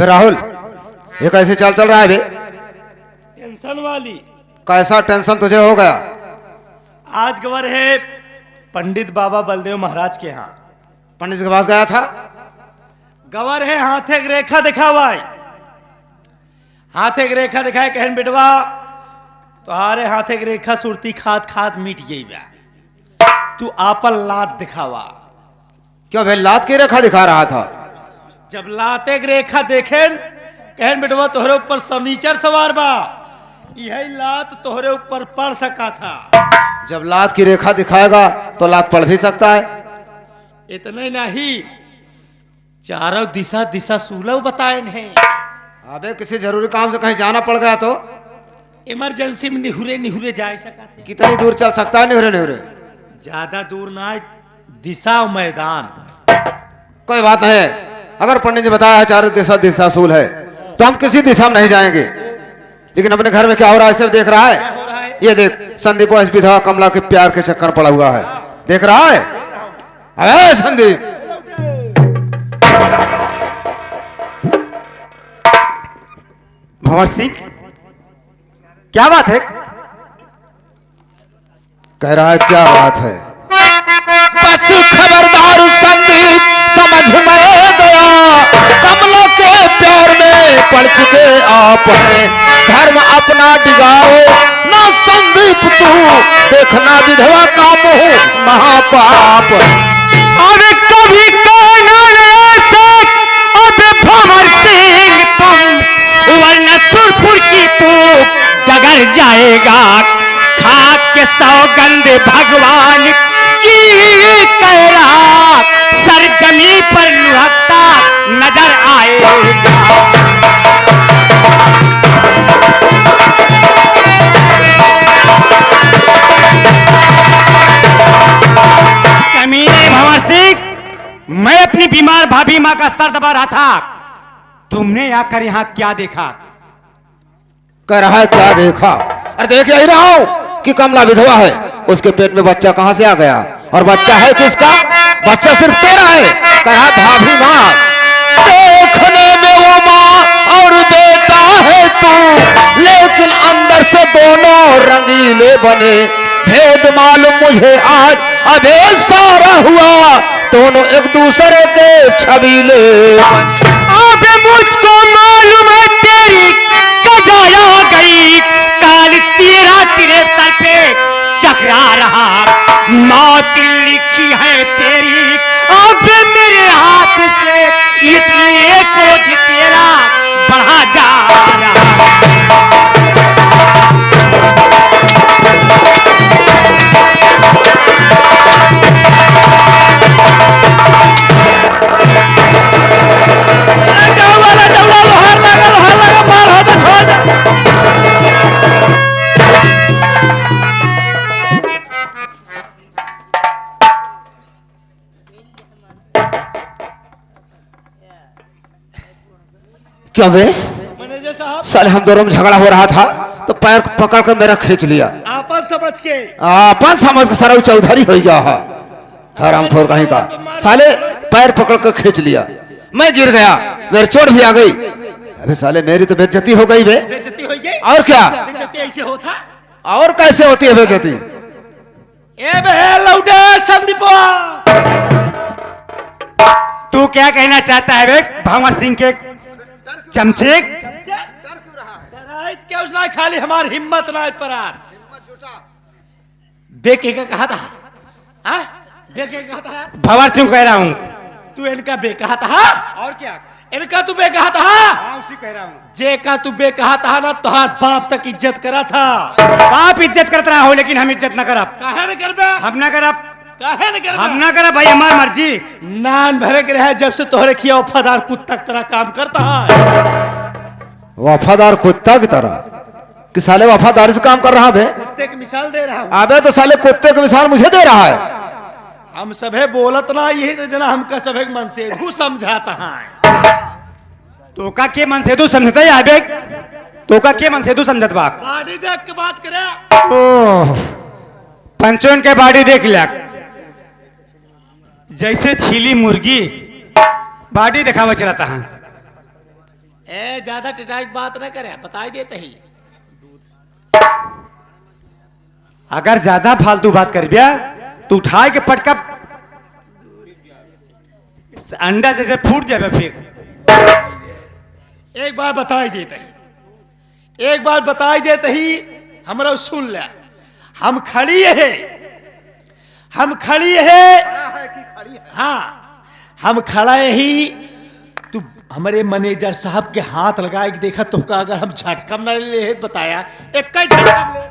अबे राहुल, ये कैसे चाल चल रहा है बे? टेंशन वाली। कैसा टेंशन तुझे हो गया? आज खबर है पंडित बाबा बलदेव महाराज के यहाँ। पंडित के पास गया था? गवर है हाथ एक रेखा दिखा हुआ है। हाथ एक रेखा दिखाए कहन बेटवा तुम्हारे हाथ एक रेखा सुरती खाद खाद मिट गई बा। तू आपल लात दिखावा। क्यों भाई लात की रेखा दिखा रहा था? जब लात एक रेखा देखे कहन बेटवा तोहरे ऊपर सनीचर सवार बा, यही लात तोहरे ऊपर पड़ सका था। जब लात की रेखा दिखाएगा तो लात पड़ भी सकता है। इतने नहीं, चारों दिशा दिशा सूलव बताए हैं। अबे किसी जरूरी काम से कहीं जाना पड़ गया तो इमरजेंसी में निहुरे निहुरे जा सका थे। कितनी दूर चल सकता है निहुरे निहुरे? ज्यादा दूर ना, दिशा और मैदान। कोई बात नहीं, अगर पंडित जी बताया है चारों दिशा दिशा सूल है तो हम किसी दिशा में नहीं जाएंगे। लेकिन अपने घर में क्या हो रहा है सब देख रहा है? हो रहा है? ये देख, संदीप इस विधवा कमला के प्यार के चक्कर में पड़ा हुआ है, देख रहा है? अरे संदीप, भंवर सिंह क्या बात है? कह रहा है क्या बात है? बस खबरदार संदीप, समझ में गया कमला के प्यार में पड़ चुके आप हैं। धर्म अपना डिगाओ ना संदीप, तू देखना विधवा का मुंह महापाप। अरे कभी कानून ऐसे अब भंवर सिंह तुम, वरना सुरपुर की तू डगर जाएगा। खाक के सौगंध भगवान की कह रहा, सरजमी पर लुढ़कता नजर आएगा। कमीने भंवर सिंह, मैं अपनी बीमार भाभी माँ का सर दबा रहा था, तुमने आकर यहाँ क्या देखा? कह रहा है क्या देखा? अरे देख यही रहा हूं कि कमला विधवा है, उसके पेट में बच्चा कहां से आ गया? और बच्चा है किसका? बच्चा सिर्फ तेरा है। कह रहा भाभी माँ, देखने में वो माँ और बेटा है तू, लेकिन अंदर से दोनों रंगीले बने। भेद मालूम मुझे आज अबे सारा हुआ, दोनों एक दूसरे के छबीले बने। अब मुझको मालूम है तेरी कजाया गई, काल तेरा तेरे सर पे चकरा रहा। मौत लिखी है तेरी अब मेरे हाथ से, इसलिए बोझ तेरा बढ़ा जा रहा। क्या बे? मैनेजर साहब, साले हम दोनों में झगड़ा हो रहा था तो पैर पकड़ कर मेरा खींच लिया। आपन समझ के अपन समझ के सारा चौधरी हो गया है, हरामखोर कहीं का। साले पैर पकड़ कर खींच लिया, मैं गिर गया, मेरी चोट भी आ गई। अबे साले मेरी तो बेइज्जती हो गई बे। बेइज्जती हो गई? और क्या? बेइज्जती ऐसे होता? और कैसे होती है बेइज्जती? ए बे लौटे संदीपा, तू क्या कहना चाहता है बे भंवर सिंह के चमचे? क्या उसने खाली हमारी हिम्मत ना पर बेके का कहा था? हाँ? बेके का कहा था? भंवर सिंह कह रहा हूँ। तू इनका बे कहा था? और क्या? इनका तू बे कहा था? हाँ, उसी कह रहा हूँ। जे का तू बे कहा था ना, तुहार बाप तक इज्जत करा था। बाप इज्जत करता रहा हो, लेकिन हम इज्जत न करब। काहे न करबे? हम न करब। काहे न करबे? हम न करब भाई, हमार मर्जी। नान भरे के रहे जब से तोहरे किया वफादार कुत्ता की तरह काम करता है। वफादार कुत्ता की तरह? कि साले वफादारी से काम कर रहा है? कुत्ते की मिसाल दे रहा हूँ। अबे तो साले कुत्ते की मिसाल मुझे दे रहा है। हम सभे बोलत ना, यही तो जना हमका सभे मन से तू समझाता है। तो का के मन से तू समझता है बे? तो का के मन से तू समझत बा? बाड़ी देख के बात करे। ओह, पंचोन के बाड़ी देख लिया, जैसे छीली मुर्गी बाड़ी दिखावा चलाता है। ए ज्यादा टिटाई बात न करे, बता देते ही। अगर ज्यादा फालतू बात कर दिया तो उठा के पटका अंडा जैसे फूट जाए फिर। एक बार बताई देते ही, एक बार बताई देते ही हमरा सुन ले। हम खड़ी है, हम खड़ी है, हाँ हम खड़ा ही। तू हमारे मैनेजर साहब के हाथ लगा के देखा तो का, अगर हम झटका न ले बताया एक कई झटका ले।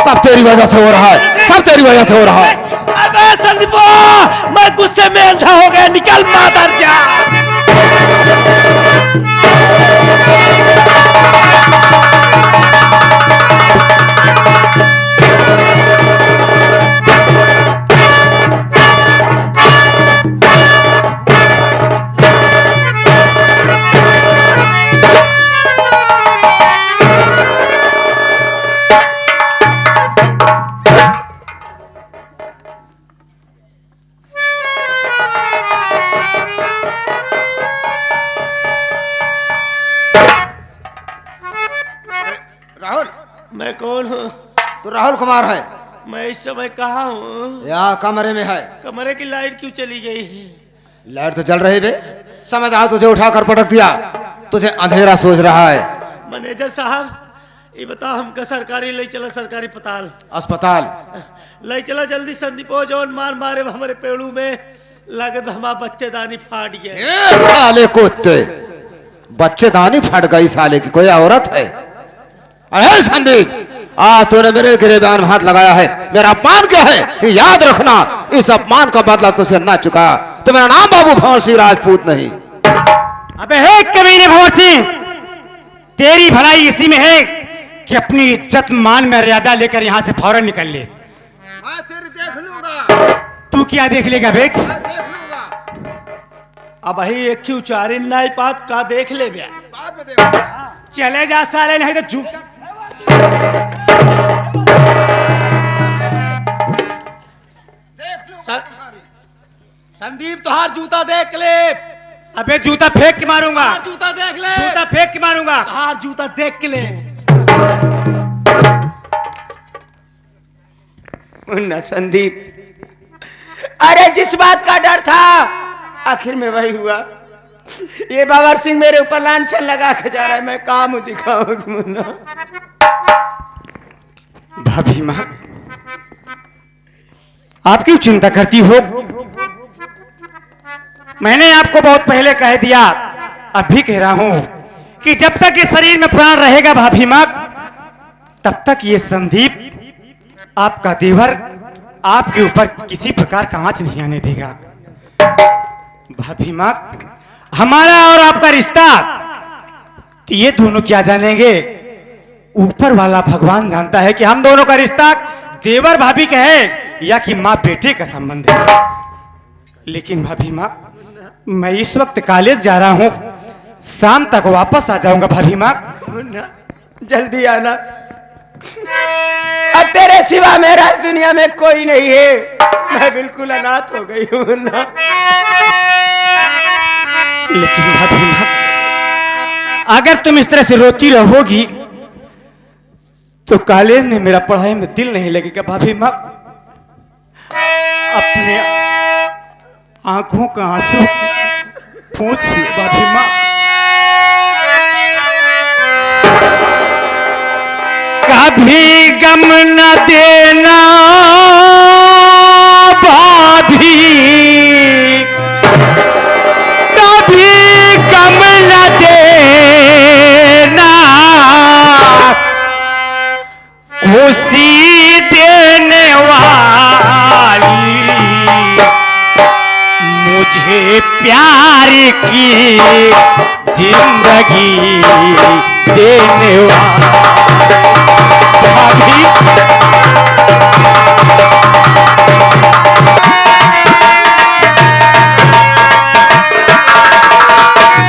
सब तेरी वजह से हो रहा है, सब तेरी वजह से हो रहा है। अबे संदीपो, मैं गुस्से में अंधा हो गया, निकल मादर जा। राहुल, मैं कौन हूँ? तू राहुल कुमार है? मैं इस समय कहाँ हूँ? यहाँ कमरे में है। कमरे की लाइट क्यों चली गई है? लाइट तो जल रही बे, समझदार तुझे उठाकर पटक दिया, तुझे अंधेरा सोच रहा है। मैनेजर साहब ये बता, हमका सरकारी ले चला, सरकारी अस्पताल। अस्पताल ले चला जल्दी। संदीपो जौन मार मारे हमारे पेड़ू में लगे हमारा बच्चेदानी फाट गया। ए साले कुत्ते, बच्चेदानी फट गई साले की, कोई औरत है? अरे संदीप, आज तूने मेरे गिरेबान में हाथ लगाया है, मेरा अपमान क्या है ये याद रखना। इस अपमान का बदला तुझसे न चुका तो मेरा नाम बाबू भंवर सिंह राजपूत नहीं। अबे हे कमीने भंवर सिंह, तेरी भलाई इसी में है कि अपनी इज्जत मान मर्यादा लेकर यहाँ से फौरन निकल ले। मैं तेरी देख लूंगा। तू क्या देख लेगा बेक? मैं देख लूंगा, अब ही एक क्यों चारी नाई पात का देख ले बया। बाद में देखूंगा। चले जा साले, नहीं तो चुप। संदीप तुहार जूता देख ले। अबे जूता फेंक के मारूंगा, तुहार जूता देख ले। जूता फेंक के मारूंगा। तुहार जूता देख के ले। मुन्ना संदीप, अरे जिस बात का डर था आखिर में वही हुआ। ये बाबर सिंह मेरे ऊपर लांछन लगा के जा रहा है, मैं काम दिखाऊं मुन्ना। भाभी माँ, आप क्यों चिंता करती हो? मैंने आपको बहुत पहले कह दिया, अब भी कह रहा हूं कि जब तक इस शरीर में प्राण रहेगा भाभी माँ, तब तक ये संदीप आपका देवर आपके ऊपर किसी प्रकार का आंच नहीं आने देगा। भाभी माँ, हमारा और आपका रिश्ता तो ये दोनों क्या जानेंगे, ऊपर वाला भगवान जानता है कि हम दोनों का रिश्ता देवर भाभी का है या कि माँ बेटे का संबंध है। लेकिन भाभी माँ, मैं इस वक्त कॉलेज जा रहा हूँ, शाम तक वापस आ जाऊंगा। भाभी माँ जल्दी आना, अब तेरे सिवा मेरा इस दुनिया में कोई नहीं है, मैं बिल्कुल अनाथ हो गई हूँ ना। लेकिन भाभी माँ, अगर तुम इस तरह से रोती रहोगी तो कॉलेज में मेरा पढ़ाई में दिल नहीं लगेगा। भाभी माँ, अपने आंखों का आंसू पूछ लो भाभी माँ। कभी गम न देना भाभी, कभी गम न देना, खुशी देने वाली मुझे प्यार की जिंदगी देने वाली भाभी।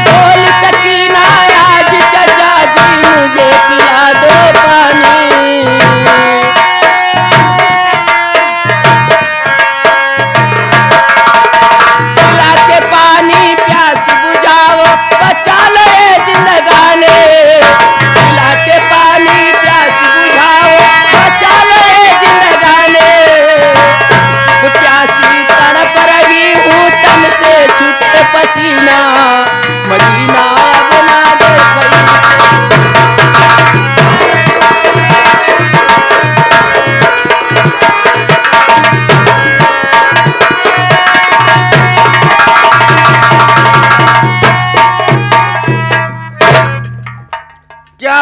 बोल सकीना आज चचा जी मुझे पिला दो पानी,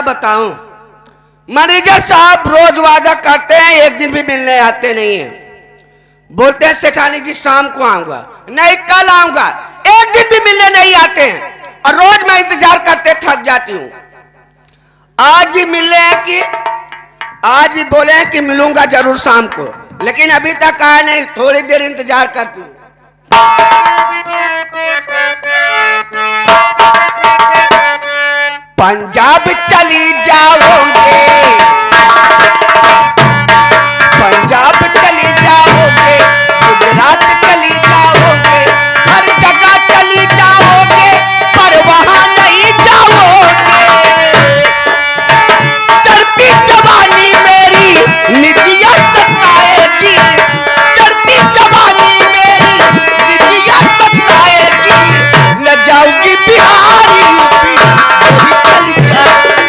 बताऊं, मैनेजर साहब रोज वादा करते हैं, एक दिन भी मिलने आते नहीं है। बोलते हैं सेठानी जी शाम को आऊंगा, नहीं कल आऊंगा, एक दिन भी मिलने नहीं आते हैं और रोज मैं इंतजार करते थक जाती हूँ। आज भी मिलने हैं कि आज भी बोले हैं कि मिलूंगा जरूर शाम को, लेकिन अभी तक आया नहीं। थोड़ी देर इंतजार करती हूँ। पंजाब चली जाओगे, पंजाब चली जाओगे, गुजरात चली जाओगे, हर जगह चली जाओगे, पर वहां नहीं जाओगे। चढ़ती जवानी मेरी निदिया सताएगी, चढ़ती जवानी मेरी निदिया सताएगी, न जाऊंगी बिहारी यूपी वही चली जाऊंगी।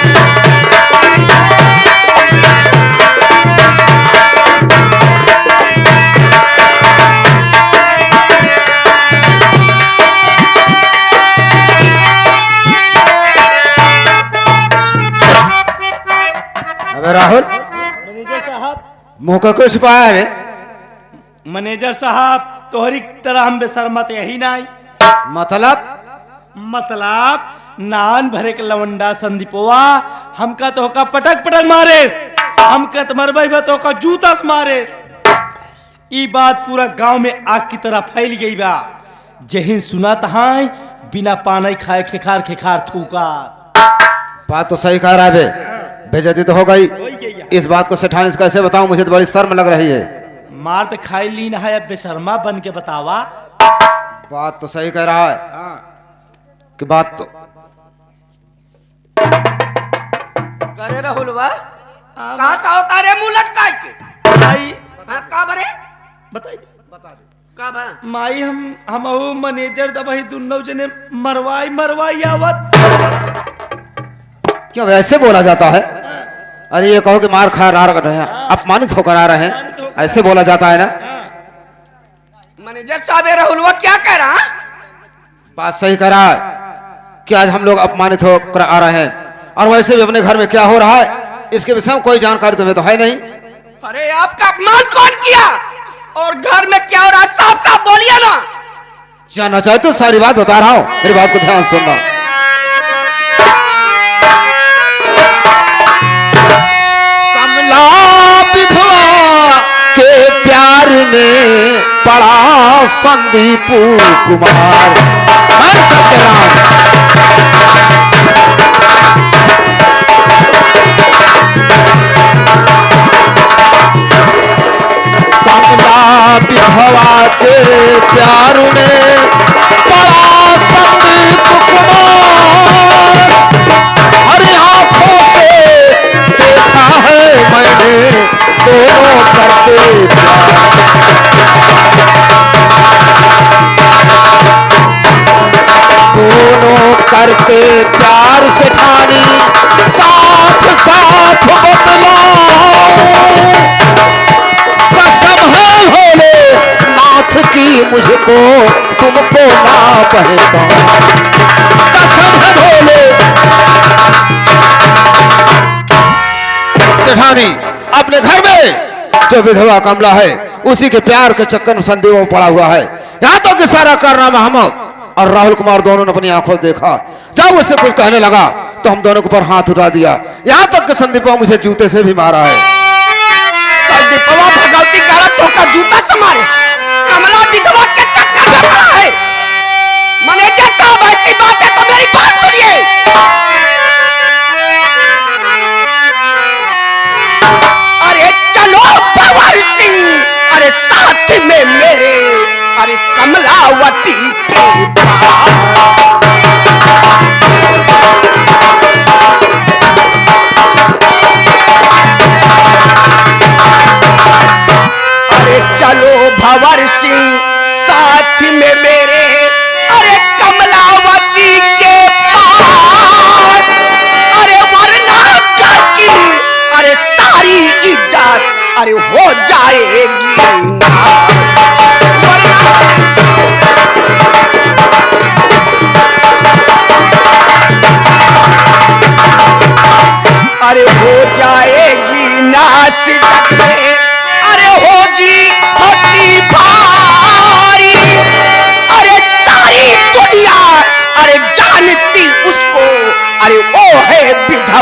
अबे राहुल, मैनेजर साहब, मुंह को क्यों छिपाया है? मैनेजर साहब तोहरी तरह हम बेशर्मत यही नहीं। मतलब नान भरे के लवंडा संदीपवा हमका तो का पटक पटक मारे, हमका तो मरबई बा तो का जूता से मारे। ई बात पूरा गांव में आग की तरह फैल गई बा। जहिन सुना तहां बिना पानी खाए खेखार खेखार थूका। बात तो सही कह रहा है बे, बेइज्जती तो हो गई। हो ही गई है। इस बात को सेठानी से कैसे बताऊं, मुझे तो बड़ी शर्म लग रही है। मार तो खाई ली ना है, अब बेशर्मा बन के बतावा। बात तो सही कह रहा है कि बात तो करे राहुलवा कहाँ से होता रे मुंह लटका के? माई का बरे बताई का बा? माई हम मैनेजर दबाई दुन्नो जने मरवाई आवत। क्यों वैसे बोला जाता है? अरे ये कहो कि मार खा रहे हैं, अपमानित होकर आ रहे हैं, ऐसे बोला जाता है ना? मैनेजर साहब ये राहुलवा क्या कह रहा है? बात सही कह रहा है कि आज हम लोग अपमानित होकर आ रहे हैं, और वैसे भी अपने घर में क्या हो रहा है इसके विषय में कोई जानकारी तुम्हें तो है नहीं। अरे आपका अपमान कौन किया और घर में क्या हो रहा है? साफ साफ बोलिए ना। जानना चाहे तो सारी बात बता रहा हूं, मेरी बात को ध्यान सुनना। कमला विधवा के प्यार में पड़ा संदीप कुमार। मैं सत्यनारायण कमला विधवा के प्यार में पड़ा संदीप कुमार। हर आंखों से देखा है मैंने दोनों करते प्यार। दोनों करते प्यार से ठानी साथ साथ बतलाऊं। कसम है भोले नाथ की मुझको तुमको ना पहचान। कसम है भोले। सेठानी अपने घर में जो विधवा कमला है उसी के प्यार के चक्कर में संदेह में पड़ा हुआ है। यहाँ तो कि सारा कारनामा हम और राहुल कुमार दोनों ने अपनी आंखों देखा। जब उससे कुछ कहने लगा तो हम दोनों के ऊपर हाथ उठा दिया, यहाँ तक कि संदीपा मुझे जूते से भी मारा है। संदीपवा भगवती गलत होकर जूता से मारे, कमला विधवा के चक्कर में पड़ा है। मैनेजर साहब ऐसी बात है तो मेरी बात सुनिए। अरे चलो भंवर सिंह, अरे साथ में मेरे, अरे कमलावती के पास। अरे चलो भंवर सिंह साथ में मेरे, अरे कमलावती के पास। अरे वरना की अरे सारी इज्जत अरे हो जाएगी ना।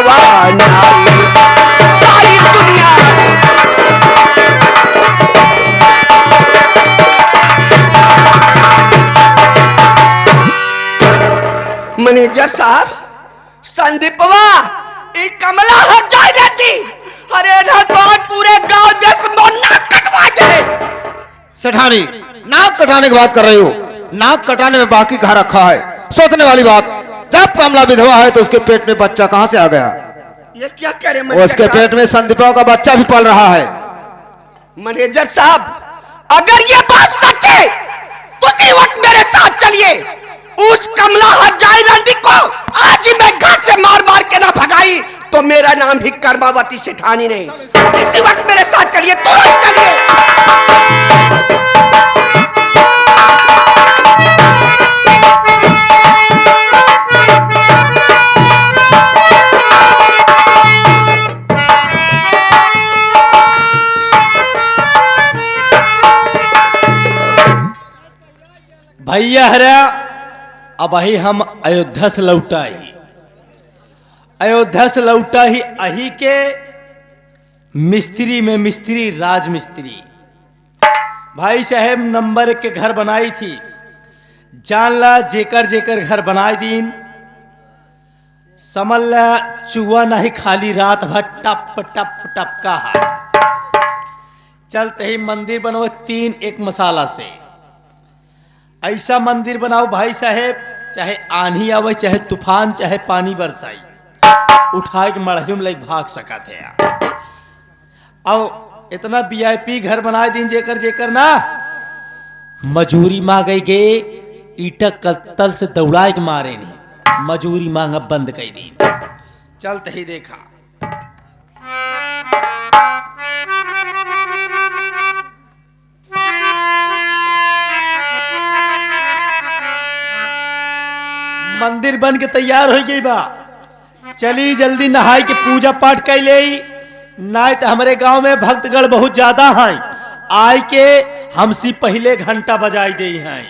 जवाना सारी दुनिया मैनेजर साहब संदीपवा ये कमला हट जाए रहती अरे ना तो आज पूरे गांव देश में नाक कटवा जाए। सेठानी नाक कटाने की बात कर रही हो, नाक कटाने में बाकी कहा रखा है। सोचने वाली बात, जब कमला विधवा है तो उसके पेट में बच्चा कहां से आ गया? ये क्या कह रहे उसके पेट में संदीपा का बच्चा भी पल रहा है। मैनेजर साहब अगर ये बात सच है तो उसी वक्त मेरे साथ चलिए। उस कमला हजाई रंडी को आज ही मैं घर से मार मार के ना भगाई तो मेरा नाम भी कर्मावती सेठानी नहीं। इसी वक्त मेरे साथ चलिए, तुरंत चलिए। भैया हरा अब ही हम अयोध्या से लौटा ही, अयोध्या से लौटा ही अही के मिस्त्री में मिस्त्री राजमिस्त्री भाई साहेब नंबर 1 के घर बनाई थी। जान ला जेकर जेकर घर बनाई दीन समझ ला चूहा नहीं खाली रात भर टप टप टपका है। चलते ही मंदिर बनवा 3 मसाला से ऐसा मंदिर बनाओ भाई साहेब, चाहे आंधी आवे चाहे तूफान चाहे पानी बरसाई उठा के मड़ही में लग भाग सका थे। और इतना वीआईपी घर बना दिन जेकर जेकर ना मजूरी मांगे गे ईटक कत्तल से दौड़ाए के मारे नहीं, मजूरी मांगा बंद कर दी। चलते ही देखा मंदिर बन के तैयार हो गई बा। चली जल्दी नहाई के पूजा पाठ कर ले, नहीं तो हमारे गांव में भक्तगण बहुत ज्यादा हैं, आय के हमसे पहले घंटा बजाई दे हैं।